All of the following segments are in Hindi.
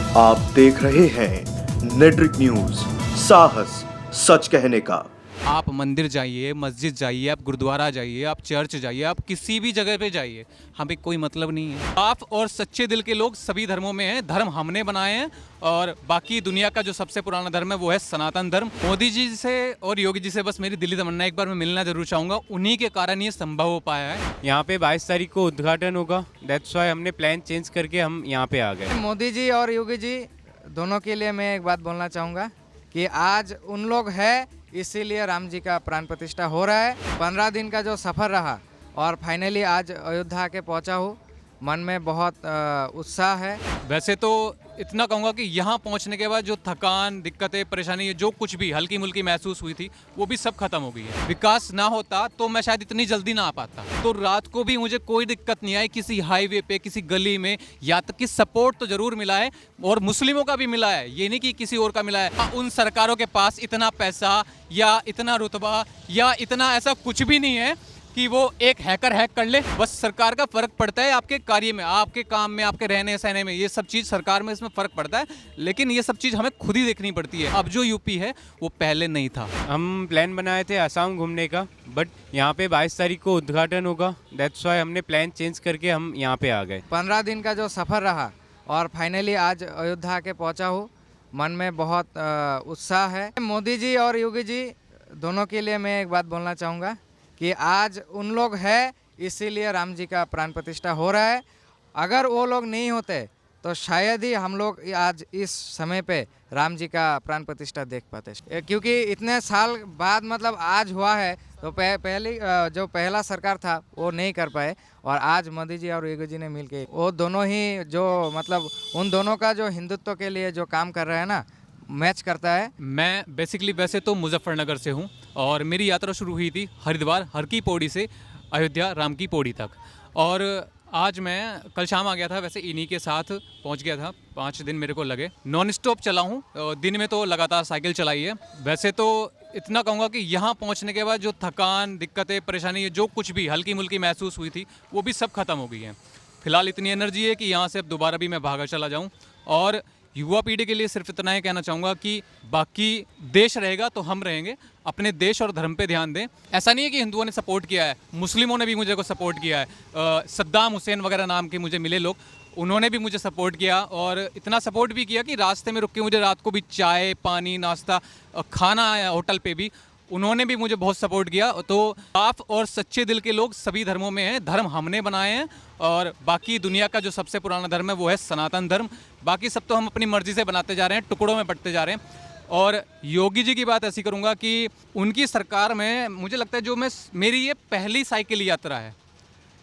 आप देख रहे हैं नेट्रिक न्यूज, साहस सच कहने का। आप मंदिर जाइए, मस्जिद जाइए, आप गुरुद्वारा जाइए, आप चर्च जाइए, आप किसी भी जगह पे जाइए, हमें कोई मतलब नहीं है। साफ और सच्चे दिल के लोग सभी धर्मों में हैं। धर्म हमने बनाए हैं और बाकी दुनिया का जो सबसे पुराना धर्म है वो है सनातन धर्म। मोदी जी से और योगी जी से बस मेरी दिली तमन्ना, एक बार मैं मिलना जरूर चाहूँगा। उन्हीं के कारण ये संभव हो पाया है। यहाँ पे 22 तारीख को उद्घाटन होगा, दैट्स व्हाई हमने प्लान चेंज करके हम यहाँ पे आ गए। मोदी जी और योगी जी दोनों के लिए मैं एक बात बोलना चाहूँगा कि आज उन लोग है, इसीलिए राम जी का प्राण प्रतिष्ठा हो रहा है। 15 दिन का जो सफ़र रहा और फाइनली आज अयोध्या के पहुँचा हूँ। मन में बहुत उत्साह है। वैसे तो इतना कहूँगा कि यहाँ पहुँचने के बाद जो थकान, दिक्कतें, परेशानी, जो कुछ भी हल्की मुल्की महसूस हुई थी वो भी सब खत्म हो गई है। विकास ना होता तो मैं शायद इतनी जल्दी ना आ पाता। तो रात को भी मुझे कोई दिक्कत नहीं आई किसी हाईवे पे, किसी गली में। या तक कि सपोर्ट तो जरूर मिला है और मुस्लिमों का भी मिला है, ये नहीं कि किसी और का मिला है। उन सरकारों के पास इतना पैसा या इतना रुतबा या इतना ऐसा कुछ भी नहीं है कि वो एक हैकर हैक कर ले। बस सरकार का फर्क पड़ता है आपके कार्य में, आपके काम में, आपके रहने सहने में। ये सब चीज़ सरकार में इसमें फ़र्क पड़ता है, लेकिन ये सब चीज़ हमें खुद ही देखनी पड़ती है। अब जो यूपी है वो पहले नहीं था। हम प्लान बनाए थे आसाम घूमने का, बट यहाँ पे 22 तारीख को उद्घाटन होगा, दैट्स व्हाई हमने प्लान चेंज करके हम यहाँ पे आ गए। 15 दिन का जो सफ़र रहा और फाइनली आज अयोध्या के पहुँचा हूँ। मन में बहुत उत्साह है। मोदी जी और योगी जी दोनों के लिए मैं एक बात बोलना चाहूँगा कि आज उन लोग है, इसीलिए राम जी का प्राण प्रतिष्ठा हो रहा है। अगर वो लोग नहीं होते तो शायद ही हम लोग आज इस समय पे राम जी का प्राण प्रतिष्ठा देख पाते, क्योंकि इतने साल बाद मतलब आज हुआ है। तो पहली जो पहला सरकार था वो नहीं कर पाए और आज मोदी जी और योगी जी ने मिलके वो दोनों ही जो मतलब उन दोनों का जो हिंदुत्व के लिए जो काम कर रहे हैं ना, मैच करता है। मैं बेसिकली वैसे तो मुजफ्फरनगर से हूँ और मेरी यात्रा शुरू हुई थी हरिद्वार हर की पौड़ी से अयोध्या राम की पौड़ी तक। और आज मैं कल शाम आ गया था, वैसे इन्हीं के साथ पहुंच गया था। 5 दिन मेरे को लगे, नॉन स्टॉप चला हूँ। दिन में तो लगातार साइकिल चलाई है। वैसे तो इतना कहूँगा कि यहाँ पहुँचने के बाद जो थकान, दिक्कतें, परेशानी, जो कुछ भी हल्की मुल्की महसूस हुई थी वो भी सब खत्म हो गई है। फिलहाल इतनी एनर्जी है कि यहाँ से अब दोबारा भी मैं भागा चला जाऊँ। और युवा पीढ़ी के लिए सिर्फ इतना ही कहना चाहूँगा कि बाकी देश रहेगा तो हम रहेंगे। अपने देश और धर्म पे ध्यान दें। ऐसा नहीं है कि हिंदुओं ने सपोर्ट किया है, मुस्लिमों ने भी मुझे को सपोर्ट किया है। सद्दाम हुसैन वगैरह नाम के मुझे मिले लोग, उन्होंने भी मुझे सपोर्ट किया और इतना सपोर्ट भी किया कि रास्ते में रुक के मुझे रात को भी चाय, पानी, नाश्ता, खाना आया होटल पे भी, उन्होंने भी मुझे बहुत सपोर्ट किया। तो साफ और सच्चे दिल के लोग सभी धर्मों में हैं। धर्म हमने बनाए हैं और बाकी दुनिया का जो सबसे पुराना धर्म है वो है सनातन धर्म। बाकी सब तो हम अपनी मर्जी से बनाते जा रहे हैं, टुकड़ों में बंटते जा रहे हैं। और योगी जी की बात ऐसी करूँगा कि उनकी सरकार में मुझे लगता है जो मेरी ये पहली साइकिल यात्रा है।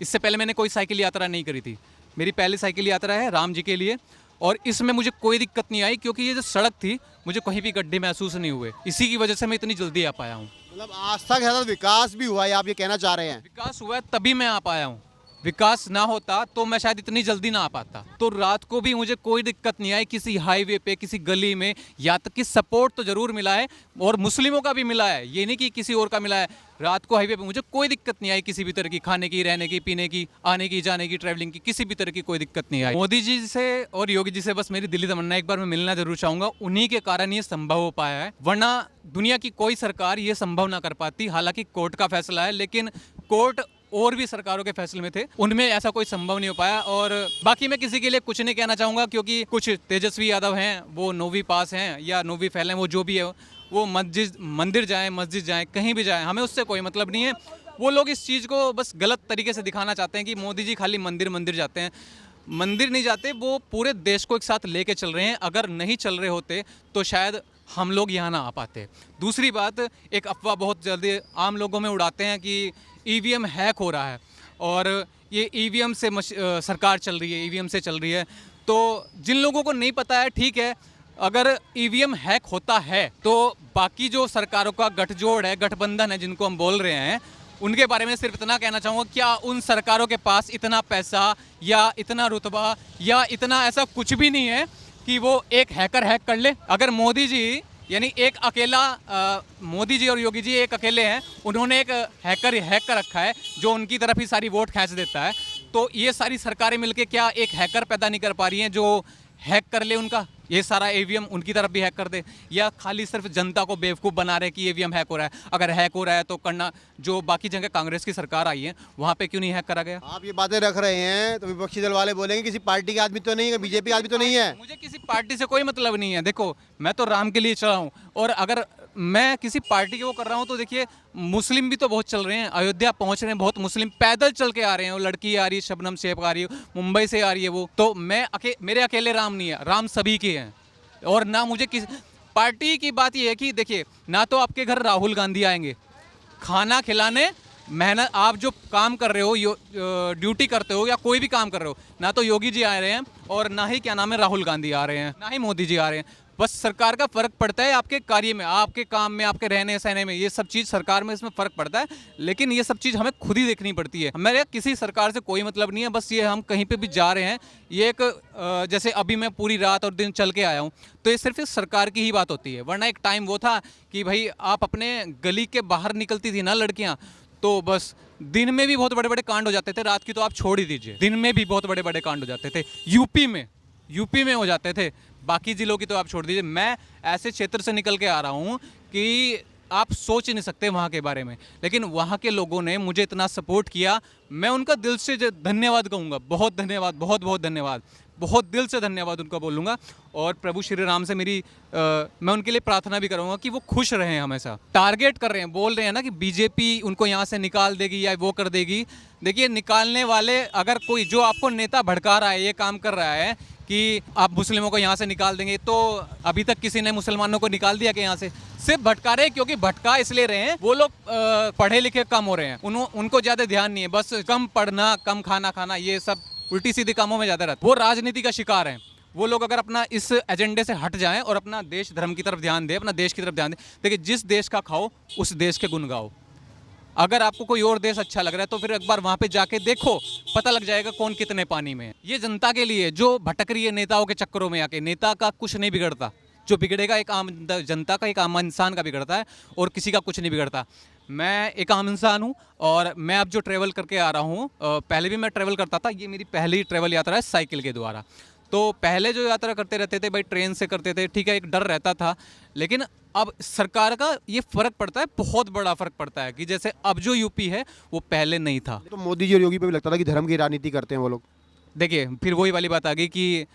इससे पहले मैंने कोई साइकिल यात्रा नहीं करी थी। मेरी पहली साइकिल यात्रा है राम जी के लिए और इसमें मुझे कोई दिक्कत नहीं आई, क्योंकि ये जो सड़क थी मुझे कहीं भी गड्ढे महसूस नहीं हुए। इसी की वजह से मैं इतनी जल्दी आ पाया हूँ। मतलब आस्था के साथ विकास भी हुआ है, आप ये कहना चाह रहे हैं? विकास हुआ है तभी मैं आ पाया हूँ। विकास ना होता तो मैं शायद इतनी जल्दी ना आ पाता। तो रात को भी मुझे कोई दिक्कत नहीं आई किसी हाईवे पे, किसी गली में। या तक कि सपोर्ट तो जरूर मिला है और मुस्लिमों का भी मिला है, ये नहीं कि किसी और का मिला है। रात को हाईवे पे मुझे कोई दिक्कत नहीं आई किसी भी तरह की, खाने की, रहने की, पीने की, आने की, जाने की, ट्रैवलिंग की, किसी भी तरह की कोई दिक्कत नहीं आई। मोदी जी से और योगी जी से बस मेरी दिली तमन्ना, एक बार मैं मिलना जरूर चाहूँगा। उन्हीं के कारण ये संभव हो पाया है, वरना दुनिया की कोई सरकार ये संभव ना कर पाती। हालांकि कोर्ट का फैसला है, लेकिन कोर्ट और भी सरकारों के फैसले में थे, उनमें ऐसा कोई संभव नहीं हो पाया। और बाकी मैं किसी के लिए कुछ नहीं कहना चाहूँगा, क्योंकि कुछ तेजस्वी यादव हैं, वो 9वीं पास हैं या 9वीं फेल हैं, वो जो भी है, वो मंदिर जाएं, मस्जिद जाएं, कहीं भी जाएं, हमें उससे कोई मतलब नहीं है। वो लोग इस चीज़ को बस गलत तरीके से दिखाना चाहते हैं कि मोदी जी खाली मंदिर जाते हैं। मंदिर नहीं जाते, वो पूरे देश को एक साथ लेके चल रहे हैं। अगर नहीं चल रहे होते तो शायद हम लोग यहाँ ना आ पाते। दूसरी बात, एक अफवाह बहुत जल्दी आम लोगों में उड़ाते हैं कि ईवीएम हैक हो रहा है और ये ईवीएम से सरकार चल रही है, ईवीएम से चल रही है। तो जिन लोगों को नहीं पता है, ठीक है, अगर ईवीएम हैक होता है तो बाकी जो सरकारों का गठजोड़ है, गठबंधन है जिनको हम बोल रहे हैं, उनके बारे में सिर्फ इतना कहना चाहूँगा, क्या उन सरकारों के पास इतना पैसा या इतना रुतबा या इतना ऐसा कुछ भी नहीं है कि वो एक हैकर हैक कर ले? अगर मोदी जी यानी एक अकेला मोदी जी और योगी जी एक अकेले हैं, उन्होंने एक हैकर हैक कर रखा है जो उनकी तरफ ही सारी वोट खींच देता है, तो ये सारी सरकारें मिलके क्या एक हैकर पैदा नहीं कर पा रही हैं जो हैक कर ले उनका, ये सारा ईवीएम उनकी तरफ भी हैक कर दे, या खाली सिर्फ जनता को बेवकूफ़ बना रहे कि ईवीएम हैक हो रहा है। अगर हैक हो रहा है तो करना, जो बाकी जगह कांग्रेस की सरकार आई है वहाँ पे क्यों नहीं हैक करा गया? आप ये बातें रख रहे हैं तो विपक्षी दल वाले बोलेंगे किसी पार्टी के आदमी तो नहीं है, बीजेपी का आदमी तो नहीं है। मुझे किसी पार्टी से कोई मतलब नहीं है। देखो, मैं तो राम के लिए चला हूँ, और अगर मैं किसी पार्टी के वो कर रहा हूँ तो देखिए, मुस्लिम भी तो बहुत चल रहे हैं, अयोध्या पहुँच रहे हैं बहुत मुस्लिम, पैदल चल के आ रहे हैं। वो लड़की आ रही है, शबनम शेख आ रही है, मुंबई से आ रही है वो। तो मेरे अकेले राम नहीं है, राम सभी के हैं। और ना मुझे किसी पार्टी की बात ये है कि देखिए, ना तो आपके घर राहुल गांधी आएंगे खाना खिलाने, मेहनत आप जो काम कर रहे हो, ड्यूटी करते हो या कोई भी काम कर रहे हो, ना तो योगी जी आ रहे हैं और ना ही क्या नाम है राहुल गांधी आ रहे हैं, ना ही मोदी जी आ रहे हैं। बस सरकार का फर्क पड़ता है आपके कार्य में, आपके काम में, आपके रहने सहने में, ये सब चीज़ सरकार में इसमें फ़र्क पड़ता है। लेकिन ये सब चीज़ हमें खुद ही देखनी पड़ती है। मेरे किसी सरकार से कोई मतलब नहीं है, बस ये हम कहीं पे भी जा रहे हैं, ये एक जैसे अभी मैं पूरी रात और दिन चल के आया हूँ, तो ये सिर्फ इस सरकार की ही बात होती है। वरना एक टाइम वो था कि भाई आप अपने गली के बाहर निकलती थी ना लड़कियाँ, तो बस दिन में भी बहुत बड़े बड़े कांड हो जाते थे, रात की तो आप छोड़ ही दीजिए, दिन में भी बहुत बड़े बड़े कांड हो जाते थे। यूपी में हो जाते थे, बाकी ज़िलों की तो आप छोड़ दीजिए। मैं ऐसे क्षेत्र से निकल के आ रहा हूँ कि आप सोच ही नहीं सकते वहाँ के बारे में, लेकिन वहाँ के लोगों ने मुझे इतना सपोर्ट किया, मैं उनका दिल से धन्यवाद कहूँगा। बहुत धन्यवाद, बहुत बहुत धन्यवाद, बहुत दिल से धन्यवाद उनका बोलूँगा। और प्रभु श्री राम से मैं उनके लिए प्रार्थना भी करूँगा कि वो खुश रहें हमेशा। टारगेट कर रहे हैं, बोल रहे हैं ना कि बीजेपी उनको यहाँ से निकाल देगी या वो कर देगी। देखिए, निकालने वाले अगर कोई, जो आपको नेता भड़का रहा है, ये काम कर रहा है कि आप मुस्लिमों को यहाँ से निकाल देंगे, तो अभी तक किसी ने मुसलमानों को निकाल दिया कि यहाँ से? सिर्फ भटका रहे हैं, क्योंकि भटका इसलिए रहे हैं, वो लोग पढ़े लिखे कम हो रहे हैं, उनको ज़्यादा ध्यान नहीं है, बस कम पढ़ना, कम खाना, ये सब उल्टी सीधी कामों में ज़्यादा रहता है। वो राजनीति का शिकार हैं। वो लोग अगर अपना इस एजेंडे से हट जाएं और अपना देश धर्म की तरफ ध्यान दें, अपना देश की तरफ ध्यान दें। देखिए, जिस देश का खाओ उस देश के गुण गाओ। अगर आपको कोई और देश अच्छा लग रहा है तो फिर एक बार वहाँ पे जाके देखो, पता लग जाएगा कौन कितने पानी में है। ये जनता के लिए जो भटक रही है नेताओं के चक्करों में आके, नेता का कुछ नहीं बिगड़ता, जो बिगड़ेगा एक आम जनता का, एक आम इंसान का बिगड़ता है, और किसी का कुछ नहीं बिगड़ता। मैं एक आम इंसान हूँ, और मैं अब जो ट्रैवल करके आ रहा हूँ, पहले भी मैं ट्रैवल करता था, ये मेरी पहली ट्रैवल यात्रा है साइकिल के द्वारा। तो पहले जो यात्रा करते रहते थे भाई, ट्रेन से करते थे, ठीक है, एक डर रहता था, लेकिन अब सरकार का ये फ़र्क पड़ता है, बहुत बड़ा फ़र्क पड़ता है कि जैसे अब जो यूपी है वो पहले नहीं था। तो मोदी जी और योगी पे भी लगता था कि धर्म की राजनीति करते हैं वो लोग। देखिए, फिर वही वाली बात आ गई कि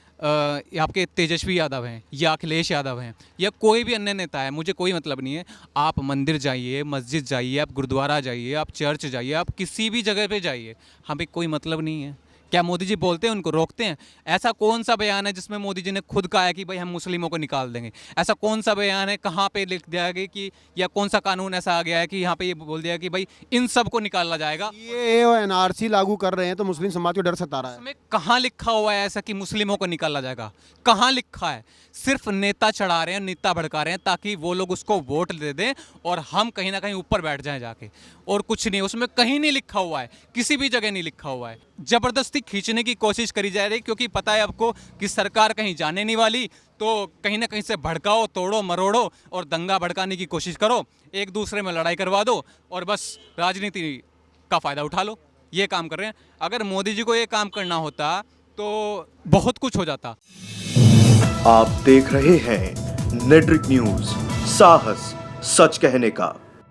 आपके तेजस्वी यादव हैं या अखिलेश यादव हैं या कोई भी अन्य नेता है, मुझे कोई मतलब नहीं है। आप मंदिर जाइए, मस्जिद जाइए, आप गुरुद्वारा जाइए, आप चर्च जाइए, आप किसी भी जगह पे जाइए, हमें कोई मतलब नहीं है। क्या मोदी जी बोलते हैं उनको रोकते हैं? ऐसा कौन सा बयान है जिसमें मोदी जी ने खुद कहा है कि भाई हम मुस्लिमों को निकाल देंगे? ऐसा कौन सा बयान है, कहाँ पे लिख दिया गया कि, या कौन सा कानून ऐसा आ गया है कि यहाँ पे ये बोल दिया कि भाई इन सब को निकाला जाएगा? ये एनआरसी लागू कर रहे हैं तो मुस्लिम समाज को डर सता रहा है। इसमें कहाँ लिखा हुआ है ऐसा कि मुस्लिमों को निकाला जाएगा? कहाँ लिखा है? सिर्फ नेता चढ़ा रहे हैं, नेता भड़का रहे हैं ताकि वो लोग उसको वोट दे दें और हम कहीं ना कहीं ऊपर बैठ जाएं जाके, और कुछ नहीं। उसमें कहीं नहीं लिखा हुआ है, किसी भी जगह नहीं लिखा हुआ है। जबरदस्ती खींचने की कोशिश करी जा रही है, क्योंकि पता है आपको कि सरकार कहीं जाने नहीं वाली, तो कहीं ना कहीं से भड़काओ, तोड़ो मरोड़ो और दंगा भड़काने की कोशिश करो, एक दूसरे में लड़ाई करवा दो और बस राजनीति का फ़ायदा उठा लो। ये काम कर रहे हैं। अगर मोदी जी को ये काम करना होता तो बहुत कुछ हो जाता। आप देख रहे हैं नेट्रिक न्यूज, साहस सच कहने का।